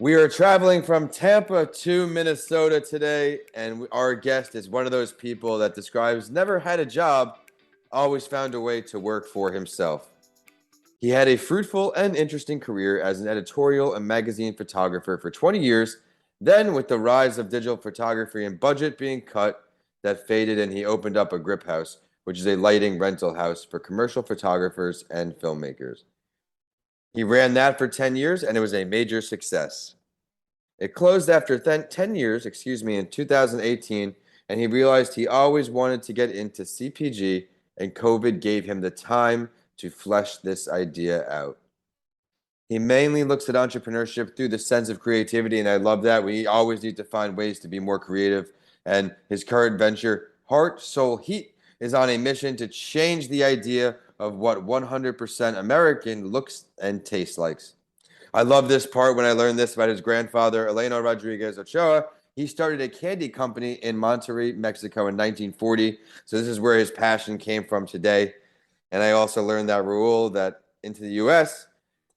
We are traveling from Tampa to Minnesota today, and our guest is one of those people that describes never had a job, always found a way to work for himself. He had a fruitful and interesting career as an editorial and magazine photographer for 20 years. Then, with the rise of digital photography and budget being cut, that faded, and he opened up a grip house, which is a lighting rental house for commercial photographers and filmmakers. He ran that for 10 years, and it was a major success. It closed after 10 years, in 2018, and he realized he always wanted to get into CPG, and COVID gave him the time to flesh this idea out. He mainly looks at entrepreneurship through the sense of creativity, and I love that. We always need to find ways to be more creative. And his current venture, Heart, Soul, Heat, is on a mission to change the idea of what 100% American looks and tastes like. I love this part when I learned this about his grandfather, Eleno Rodriguez Ochoa. He started a candy company in Monterrey, Mexico in 1940. So this is where his passion came from today. And I also learned that Raoul, that into the U.S.,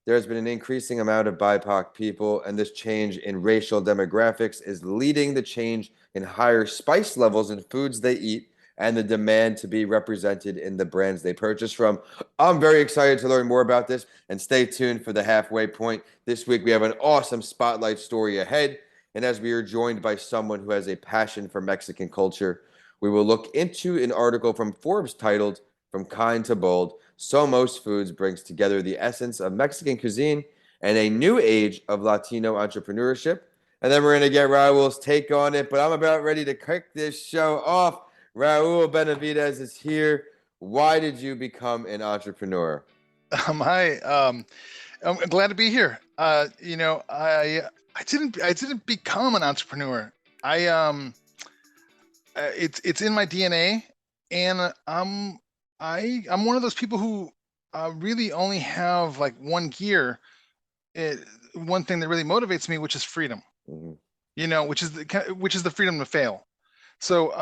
there has been an increasing amount of BIPOC people, and this change in racial demographics is leading the change in higher spice levels in foods they eat and the demand to be represented in the brands they purchase from. I'm very excited to learn more about this, and stay tuned for the halfway point. This week we have an awesome spotlight story ahead, and as we are joined by someone who has a passion for Mexican culture, we will look into an article from Forbes titled "From Kind to Bold: Somos Foods Brings Together the Essence of Mexican Cuisine and a New Age of Latino Entrepreneurship." And then we're going to get Raul's take on it, but I'm about ready to kick this show off. Raoul Benavides is here. Why did you become an entrepreneur? Hi, I'm glad to be here. I didn't become an entrepreneur. It's in my DNA, and I'm one of those people who really only have like one gear, one thing that really motivates me, which is freedom. Mm-hmm. Which is the freedom to fail. So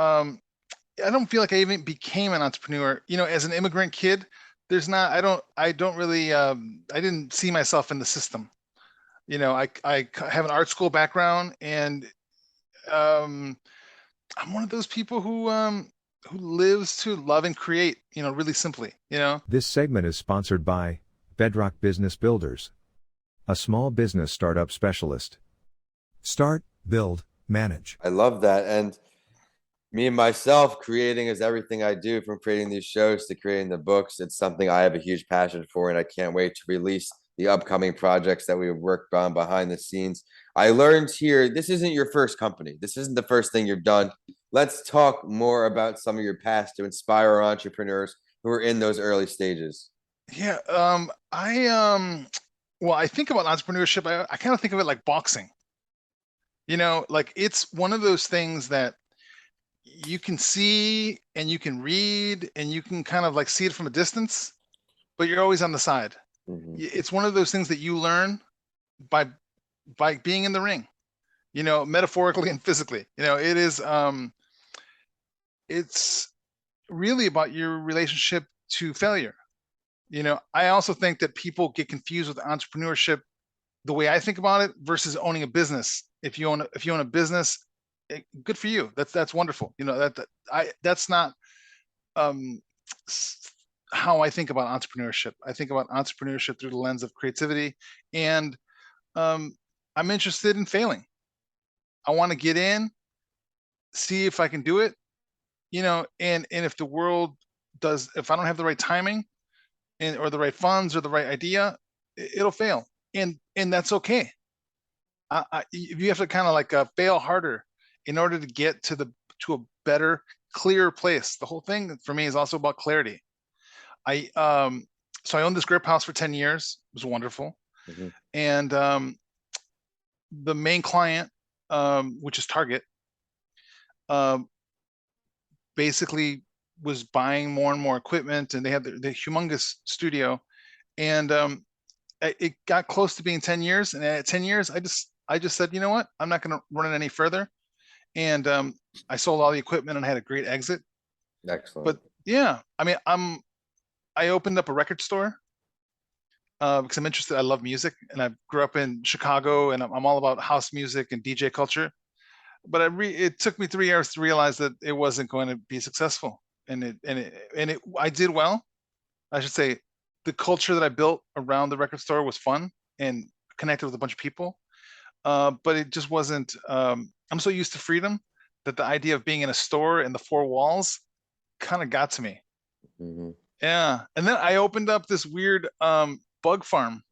I don't feel like I even became an entrepreneur. As an immigrant kid, I don't really, I didn't see myself in the system. I have an art school background, and I'm one of those people who lives to love and create, really simply. This segment is sponsored by Bedrock Business Builders, a small business startup specialist. Start, build, manage. I love that. And me and myself, creating is everything I do, from creating these shows to creating the books. It's something I have a huge passion for, and I can't wait to release the upcoming projects that we've worked on behind the scenes. I learned here, this isn't your first company. This isn't the first thing you've done. Let's talk more about some of your past to inspire our entrepreneurs who are in those early stages. Yeah. Well, I think about entrepreneurship. I kind of think of it like boxing. Like it's one of those things that you can see and you can read and you can kind of like see it from a distance, but you're always on the side. Mm-hmm. It's one of those things that you learn by being in the ring, metaphorically and physically. It's really about your relationship to failure. I also think that people get confused with entrepreneurship, the way I think about it, versus owning a business. If you own a business, good for you. That's wonderful. That's not how I think about entrepreneurship. I think about entrepreneurship through the lens of creativity, and I'm interested in failing. I want to get in, see if I can do it, and if the world if I don't have the right timing or the right funds or the right idea, it'll fail, and that's okay. You have to kind of like fail harder in order to get to a better, clearer place. The whole thing for me is also about clarity. So I owned this grip house for 10 years. It was wonderful. Mm-hmm. And the main client, which is Target, basically was buying more and more equipment, and they had the humongous studio. And it got close to being 10 years. And at 10 years, I just said, you know what? I'm not going to run it any further. And I sold all the equipment and had a great exit. Excellent. But yeah, I mean, I opened up a record store, because I'm interested. I love music, and I grew up in Chicago, and I'm all about house music and DJ culture. But it took me 3 years to realize that it wasn't going to be successful, and I did well. I should say, the culture that I built around the record store was fun and connected with a bunch of people. But it just wasn't. I'm so used to freedom that the idea of being in a store and the four walls kind of got to me. Hmm. Yeah, and then I opened up this weird bug farm.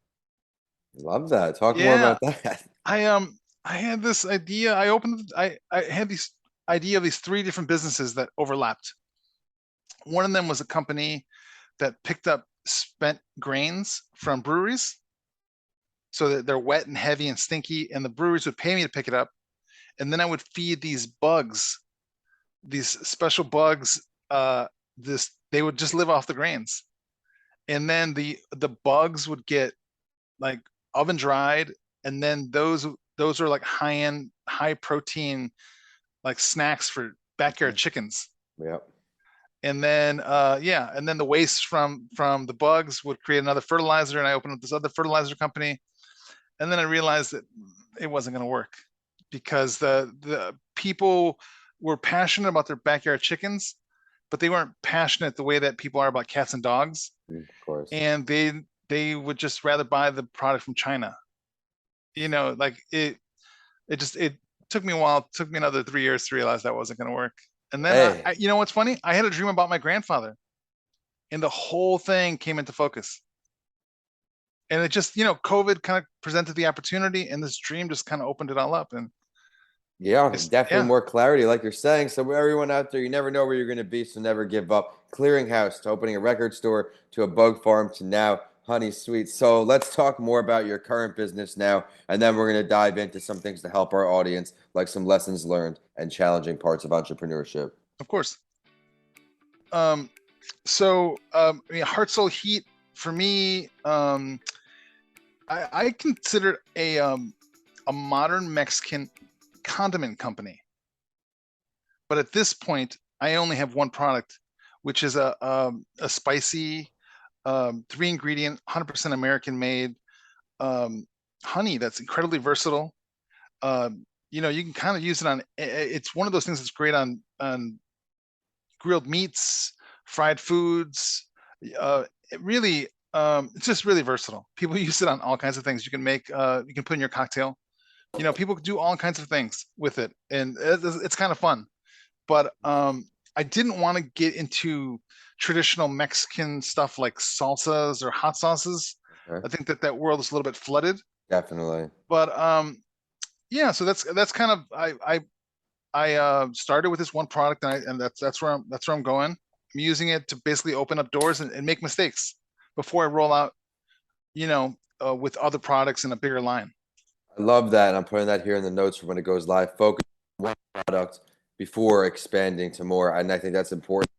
Love that. Talk more Yeah, about that. I had this idea. I had this idea of these three different businesses that overlapped. One of them was a company that picked up spent grains from breweries, so that they're wet and heavy and stinky, and the breweries would pay me to pick it up, and then I would feed these bugs, these special bugs. This They would just live off the grains, and then the bugs would get like oven dried, and then those are like high end, high protein like snacks for backyard chickens. Yep. And then yeah, and then the waste from the bugs would create another fertilizer, and I opened up this other fertilizer company, and then I realized that it wasn't going to work because the people were passionate about their backyard chickens, but they weren't passionate the way that people are about cats and dogs, Of course. and they would just rather buy the product from China. Like it took me a while. It took me another 3 years to realize that wasn't going to work. And then Hey, what's funny? I had a dream about my grandfather, and the whole thing came into focus. And it just, COVID kind of presented the opportunity, and this dream just kind of opened it all up. And yeah, it's, definitely yeah, more clarity, like you're saying. So, everyone out there, you never know where you're going to be, so never give up. Clearinghouse to opening a record store to a bug farm to now Honey Sweets. So, let's talk more about your current business now, and then we're going to dive into some things to help our audience, like some lessons learned and challenging parts of entrepreneurship. of course. I mean, Heart Soul Heat for me, I consider a modern Mexican condiment company. But at this point, I only have one product, which is a spicy 3 ingredient, 100% American made honey that's incredibly versatile. You can kind of use it on. It's one of those things that's great on grilled meats, fried foods. It's just really versatile. People use it on all kinds of things. You can put in your cocktail. People do all kinds of things with it, and it's kind of fun. But I didn't want to get into traditional Mexican stuff like salsas or hot sauces. Okay. I think that world is a little bit flooded. Definitely. But yeah, so that's kind of I started with this one product, and that's where I'm going. I'm using it to basically open up doors and make mistakes before I roll out, with other products in a bigger line. I love that, and I'm putting that here in the notes for when it goes live. Focus on one product before expanding to more, and I think that's important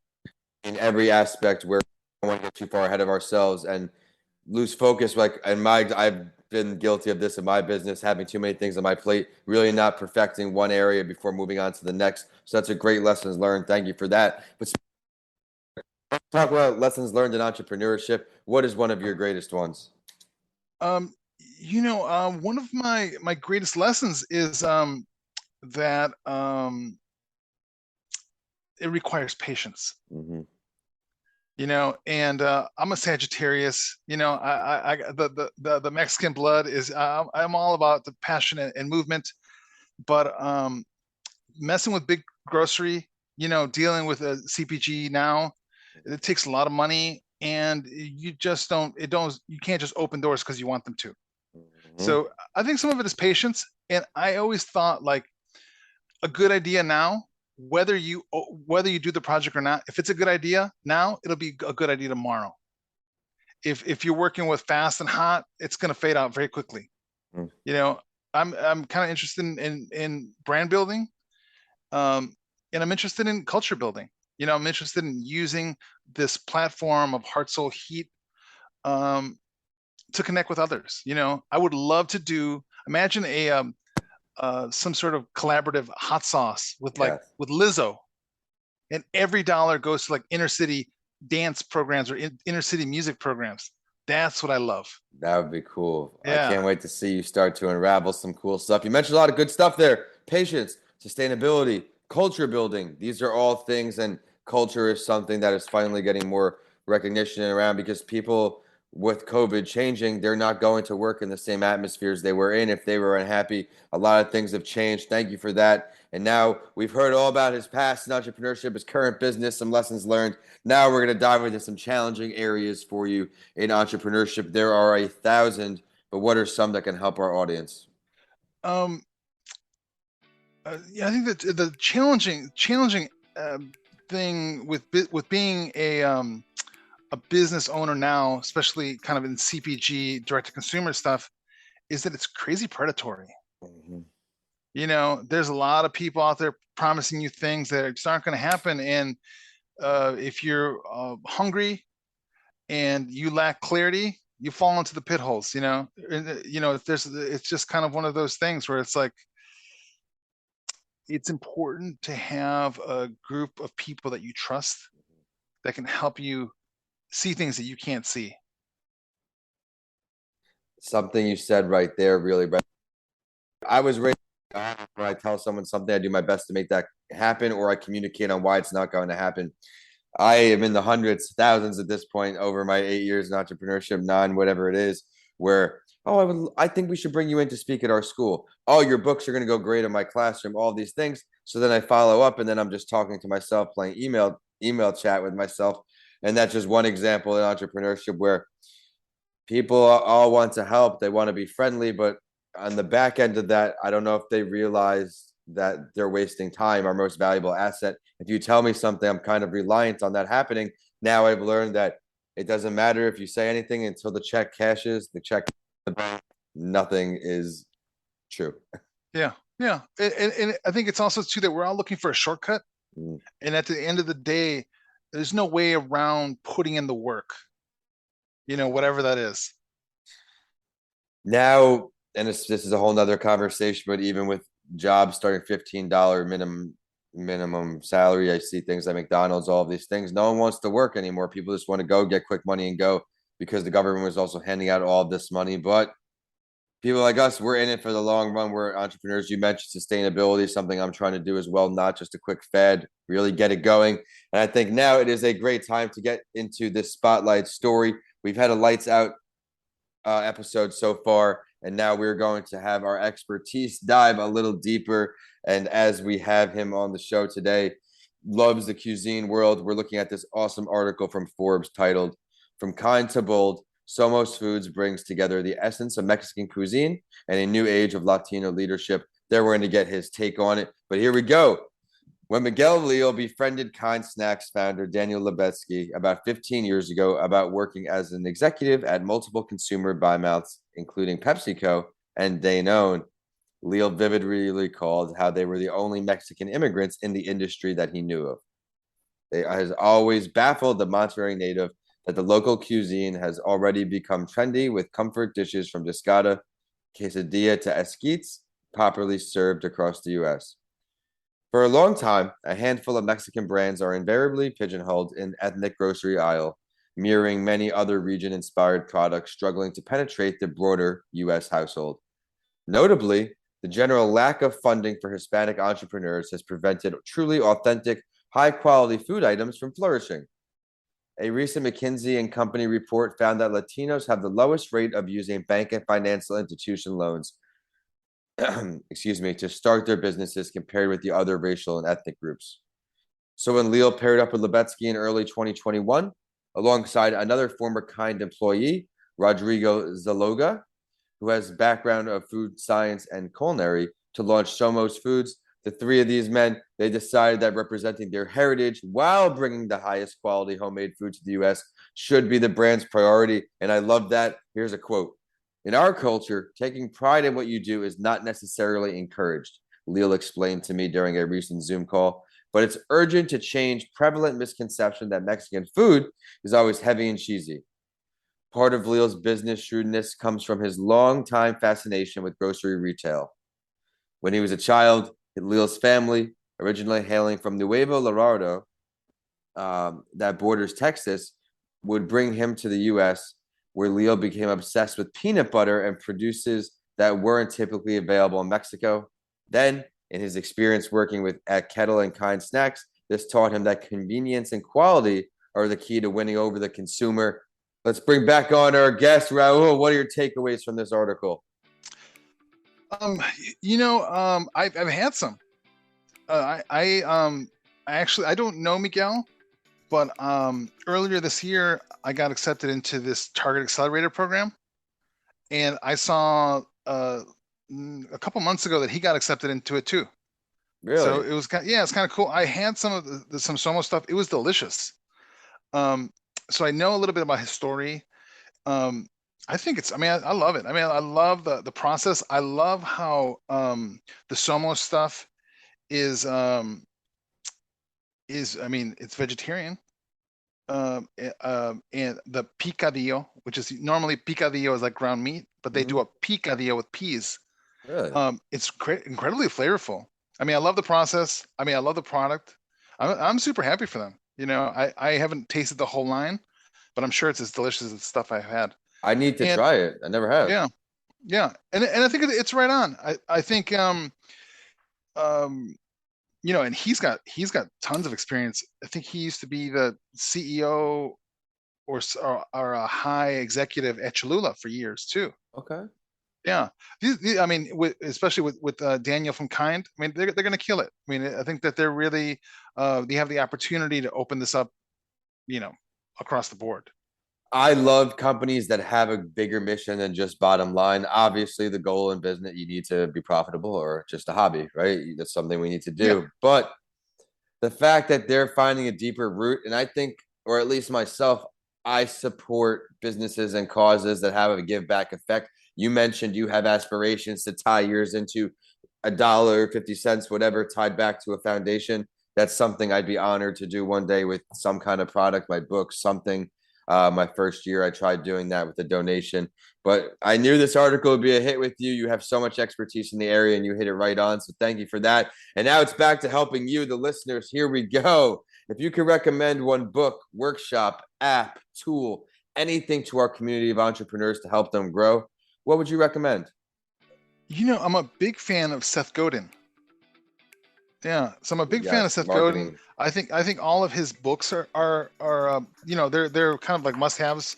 in every aspect where we don't want to get too far ahead of ourselves and lose focus. Like I've been guilty of this in my business, having too many things on my plate, really not perfecting one area before moving on to the next. So that's a great lessons learned. Thank you for that. But let's talk about lessons learned in entrepreneurship. What is one of your greatest ones? One of my greatest lessons is that it requires patience. Mm-hmm. And I'm a Sagittarius. I the Mexican blood is I'm all about the passion and movement, but messing with big grocery, dealing with a CPG now, it takes a lot of money, and you just you can't just open doors because you want them to. Mm-hmm. So I think some of it is patience, and I always thought like a good idea now, whether you do the project or not, if it's a good idea now, it'll be a good idea tomorrow. If you're working with fast and hot, it's going to fade out very quickly. Mm. I'm kind of interested in brand building, and I'm interested in culture building. I'm interested in using this platform of Heart Soul Heat to connect with others. I would love to imagine some sort of collaborative hot sauce with Yes. with Lizzo, and every dollar goes to like inner city dance programs or inner city music programs. That's what I love. That would be cool. I Yeah. can't wait to see you start to unravel some cool stuff. You mentioned a lot of good stuff there. Patience, sustainability, culture building. These are all things, and culture is something that is finally getting more recognition around because people with COVID changing, they're not going to work in the same atmospheres they were in if they were unhappy. A lot of things have changed. Thank you for that. And now we've heard all about his past in entrepreneurship, his current business, some lessons learned. Now we're going to dive into some challenging areas for you in entrepreneurship. There are 1,000, but what are some that can help our audience? Um, yeah, I think that the challenging thing with being a business owner now, especially kind of in CPG, direct to consumer stuff, is that it's crazy predatory. Mm-hmm. You know, there's a lot of people out there promising you things that just aren't going to happen. And if you're hungry and you lack clarity, you fall into the pit holes. You know, if it's just kind of one of those things where it's like, it's important to have a group of people that you trust that can help you see things that you can't see. Something you said right there really. I was raised when I tell someone something, I do my best to make that happen, or I communicate on why it's not going to happen. I am in the hundreds, thousands at this point over my 8 years in entrepreneurship, whatever it is, where, I think we should bring you in to speak at our school. Oh, your books are going to go great in my classroom, all these things. So then I follow up, and then I'm just talking to myself, playing email chat with myself. And that's just one example in entrepreneurship where people all want to help. They want to be friendly, but on the back end of that, I don't know if they realize that they're wasting time, our most valuable asset. If you tell me something, I'm kind of reliant on that happening. Now I've learned that it doesn't matter if you say anything until the check cashes, nothing is true. Yeah. Yeah. And I think it's also too that we're all looking for a shortcut. Mm. And at the end of the day, there's no way around putting in the work, whatever that is. Now, and this is a whole nother conversation, but even with jobs starting $15 minimum salary, I see things like McDonald's, all of these things. No one wants to work anymore. People just want to go get quick money and go because the government was also handing out all of this money. But people like us, we're in it for the long run. We're entrepreneurs. You mentioned sustainability, something I'm trying to do as well, not just a quick fad, really get it going. And I think now it is a great time to get into this spotlight story. We've had a lights out episode so far, and now we're going to have our expertise dive a little deeper. And as we have him on the show today, loves the cuisine world. We're looking at this awesome article from Forbes titled "From Kind to Bold, Somos Foods Brings Together the Essence of Mexican Cuisine and a New Age of Latino Leadership." There we're going to get his take on it. But here we go. When Miguel Leal befriended Kind Snacks founder Daniel Lebetsky about 15 years ago about working as an executive at multiple consumer buy-mouths, including PepsiCo and Danone, Leal vividly recalled how they were the only Mexican immigrants in the industry that he knew of. It has always baffled the Monterrey native that the local cuisine has already become trendy with comfort dishes from discada, quesadilla to esquites, popularly served across the U.S. For a long time, a handful of Mexican brands are invariably pigeonholed in ethnic grocery aisle, mirroring many other region-inspired products struggling to penetrate the broader U.S. household. Notably, the general lack of funding for Hispanic entrepreneurs has prevented truly authentic, high-quality food items from flourishing. A recent McKinsey and Company report found that Latinos have the lowest rate of using bank and financial institution loans, to start their businesses compared with the other racial and ethnic groups. So when Leal paired up with Lebetsky in early 2021, alongside another former Kind employee, Rodrigo Zaloga, who has a background of food science and culinary, to launch Somos Foods, the three of these men, they decided that representing their heritage while bringing the highest quality homemade food to the U.S. should be the brand's priority. And I love that. Here's a quote. "In our culture, taking pride in what you do is not necessarily encouraged," Leal explained to me during a recent Zoom call, "but it's urgent to change prevalent misconception that Mexican food is always heavy and cheesy." Part of Leal's business shrewdness comes from his long-time fascination with grocery retail. When he was a child, Leal's family, originally hailing from Nuevo Laredo, that borders Texas, would bring him to the U.S. where Leo became obsessed with peanut butter and produces that weren't typically available in Mexico. Then, in his experience working at Kettle and Kind Snacks, this taught him that convenience and quality are the key to winning over the consumer. Let's bring back on our guest, Raul. What are your takeaways from this article? I'm had some. I don't know Miguel, but earlier this year I got accepted into this Target Accelerator program, and I saw a couple months ago that he got accepted into it too. Really? So it was it's kind of cool. I had some of some Somo stuff. It was delicious. So I know a little bit about his story. I think I love it. I love the process. I love how the Somo stuff is it's vegetarian. And the picadillo, which is normally picadillo is like ground meat, but they do a picadillo with peas. Really? It's incredibly flavorful. I love the process. I love the product. I'm super happy for them. I haven't tasted the whole line, but I'm sure it's as delicious as the stuff I've had. I need to try it. I never have. Yeah, and I think it's right on. I think and he's got tons of experience. I think he used to be the CEO or a high executive at Cholula for years too. Okay. Yeah, especially with Daniel from Kind. They're going to kill it. I think that they're really they have the opportunity to open this up, across the board. I love companies that have a bigger mission than just bottom line. Obviously, the goal in business, you need to be profitable or just a hobby, right? That's something we need to do. Yeah. But the fact that they're finding a deeper root, and I think, or at least myself, I support businesses and causes that have a give back effect. You mentioned you have aspirations to tie yours into $1, 50 cents, whatever, tied back to a foundation. That's something I'd be honored to do one day with some kind of product, my book, something. My first year, I tried doing that with a donation, but I knew this article would be a hit with you. You have so much expertise in the area and you hit it right on. So thank you for that. And now it's back to helping you, the listeners. Here we go. If you could recommend one book, workshop, app, tool, anything to our community of entrepreneurs to help them grow, what would you recommend? I'm a big fan of Seth Godin. Yeah, so I'm a big fan of Seth Godin. I think all of his books are they're kind of like must-haves.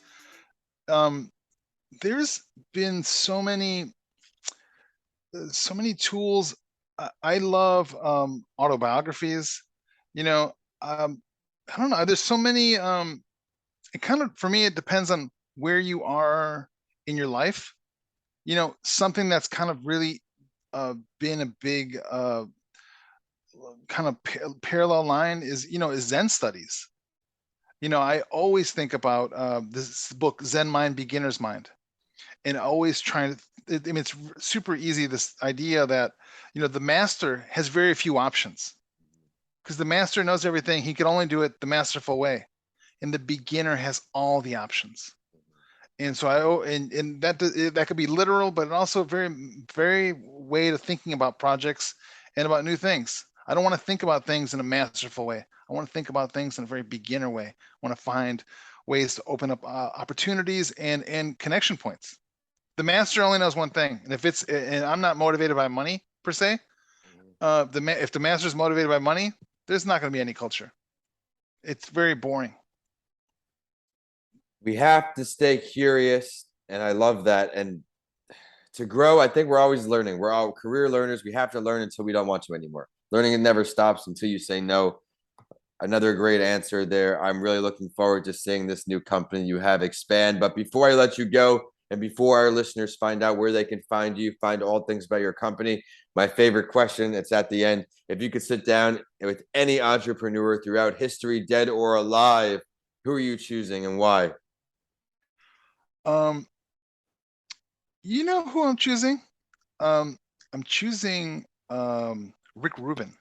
There's been so many tools. I love autobiographies. I don't know. There's so many. It kind of, for me, it depends on where you are in your life. Something that's kind of really been a big kind of parallel line is Zen studies. I always think about this book, Zen Mind, Beginner's Mind, and always trying to. It's super easy. This idea that the master has very few options, because the master knows everything. He can only do it the masterful way, and the beginner has all the options. And so and that could be literal, but also very, very way to thinking about projects and about new things. I don't want to think about things in a masterful way. I want to think about things in a very beginner way. I want to find ways to open up opportunities and connection points. The master only knows one thing, and I'm not motivated by money per se. If the master is motivated by money, there's not going to be any culture. It's very boring. We have to stay curious, and I love that. And to grow, I think we're always learning. We're all career learners. We have to learn until we don't want to anymore. Learning never stops until you say no. Another great answer there. I'm really looking forward to seeing this new company you have expand. But before I let you go, and before our listeners find out where they can find you, find all things about your company, my favorite question, it's at the end. If you could sit down with any entrepreneur throughout history, dead or alive, who are you choosing and why? You know who I'm choosing? I'm choosing Rick Rubin.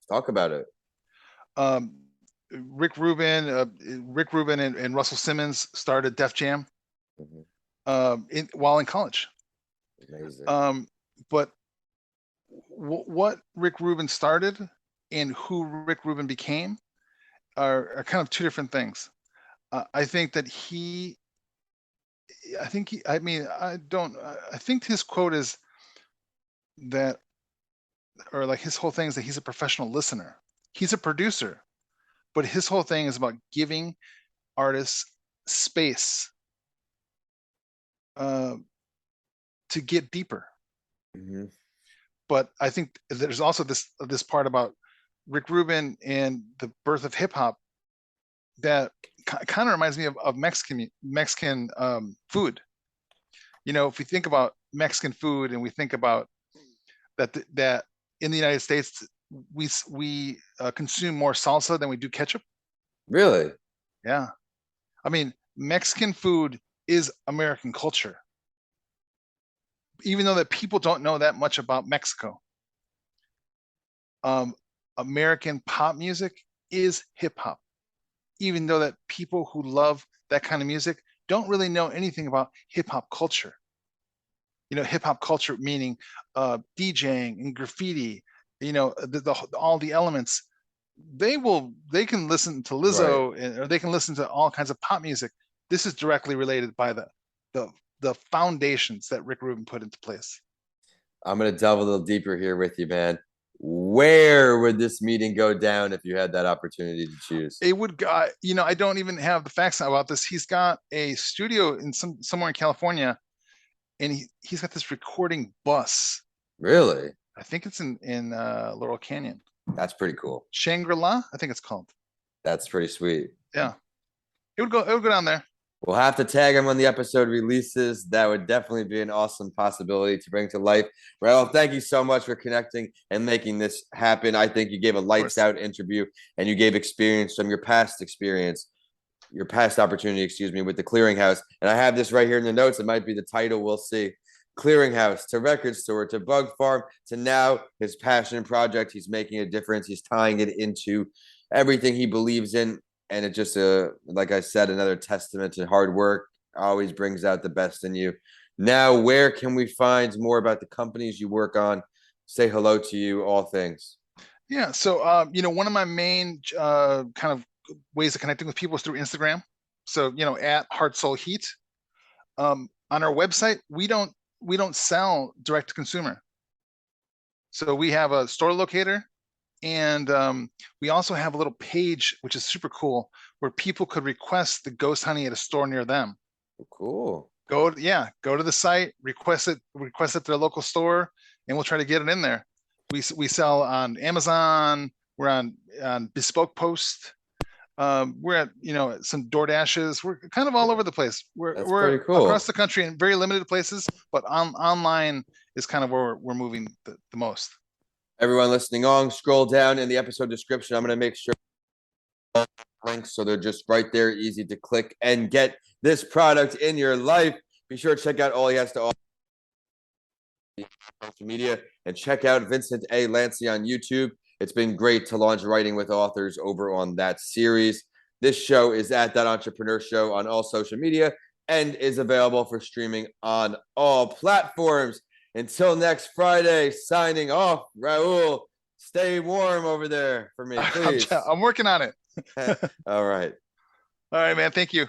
Talk about it. Rick Rubin and Russell Simmons started Def Jam while in college. Amazing. But what Rick Rubin started and who Rick Rubin became are kind of two different things. I think that he I think I think his quote is that, or like his whole thing is that he's a professional listener. He's a producer, but his whole thing is about giving artists space to get deeper. Mm-hmm. But I think there's also this part about Rick Rubin and the birth of hip hop that kind of reminds me of Mexican food. You know, if we think about Mexican food and we think about that in the United States, we consume more salsa than we do ketchup. Really? Yeah. I mean, Mexican food is American culture. Even though that people don't know that much about Mexico. American pop music is hip hop. Even though that people who love that kind of music don't really know anything about hip hop culture. You know, hip hop culture meaning DJing and graffiti, you know, all the elements. They can listen to Lizzo, right, or they can listen to all kinds of pop music. This is directly related by the foundations that Rick Rubin put into place. I'm going to delve a little deeper here with you, man. Where would this meeting go down if you had that opportunity to choose? It would, you know, I don't even have the facts about this. He's got a studio in somewhere in California, and he's got this recording bus. Really? I think it's in Laurel Canyon. That's pretty cool. Shangri-La, I think it's called. That's pretty sweet. Yeah, it would go down there. We'll have to tag him when the episode releases. That would definitely be an awesome possibility to bring to life. Raoul, thank you so much for connecting and making this happen. I think you gave a lights out interview, and you gave experience from your past opportunity, with the Clearinghouse. And I have this right here in the notes. It might be the title. We'll see. Clearinghouse to record store to bug farm to now his passion project. He's making a difference. He's tying it into everything he believes in. And it just, like I said, another testament to hard work always brings out the best in you. Now, where can we find more about the companies you work on? Say hello to you, all things. Yeah. So, you know, one of my main kind of ways of connecting with people is through Instagram. So, you know, at Heart Soul Heat. On our website, we don't sell direct to consumer. So we have a store locator. And we also have a little page, which is super cool, where people could request the ghost honey at a store near them. Cool. Go to the site, request it at their local store, and we'll try to get it in there. We sell on Amazon. We're on Bespoke Post. We're at, you know, some DoorDashes. We're kind of all over the place. We're pretty cool. Across the country in very limited places, but online is kind of where we're moving the most. Everyone listening on, scroll down in the episode description. I'm going to make sure links so they're just right there, easy to click and get this product in your life. Be sure to check out all he has to offer on social media and check out Vincent A. Lancy on YouTube. It's been great to launch Writing with Authors over on that series. This show is at That Entrepreneur Show on all social media and is available for streaming on all platforms. Until next Friday, signing off. Raoul, stay warm over there for me, please. I'm working on it. All right. All right, man. Thank you.